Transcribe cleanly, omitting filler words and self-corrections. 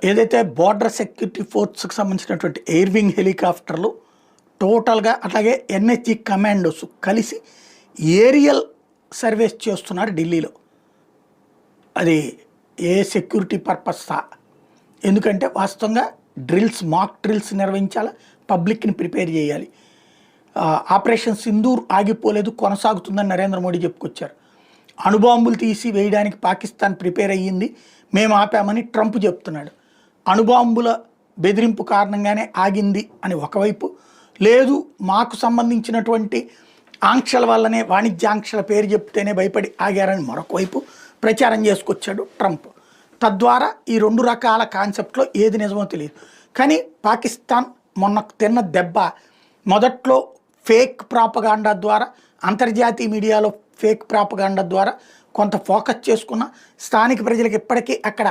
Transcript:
ఏదైతే border security ఫోర్స్కి సంబంధించినటువంటి air wing హెలికాప్టర్లు టోటల్గా అట్లాగే ఎన్హెచ్జి కమాండోస్ కలిసి ఏరియల్ సర్వేస్ చేస్తున్నారు ఢిల్లీలో. అది ఏ సెక్యూరిటీ పర్పస్సా? ఎందుకంటే వాస్తవంగా మాక్ డ్రిల్స్ నిర్వహించాలి, పబ్లిక్ని ప్రిపేర్ చేయాలి. ఆపరేషన్ సింధూర్ ఆగిపోలేదు, కొనసాగుతుందని నరేంద్ర మోడీ చెప్పుకొచ్చారు. అణుబాంబులు తీసి వేయడానికి పాకిస్తాన్ ప్రిపేర్ అయ్యింది, మేము ఆపామని ట్రంప్ చెప్తున్నాడు. అణుబాంబుల బెదిరింపు కారణంగానే ఆగింది అని ఒకవైపు, లేదు మాకు సంబంధించినటువంటి ఆంక్షల వల్లనే, వాణిజ్యాంక్షల పేరు చెప్తేనే భయపడి ఆగారని మరొక వైపు ప్రచారం చేసుకొచ్చాడు ట్రంప్. తద్వారా ఈ రెండు రకాల కాన్సెప్ట్లో ఏది నిజమో తెలియదు. కానీ పాకిస్తాన్ మొన్న తిన్న దెబ్బ, మొదట్లో ఫేక్ ప్రాపగాండా ద్వారా, అంతర్జాతీయ మీడియాలో ఫేక్ ప్రాపగాండా ద్వారా కొంత ఫోకస్ చేసుకున్న స్థానిక ప్రజలకు ఇప్పటికీ అక్కడ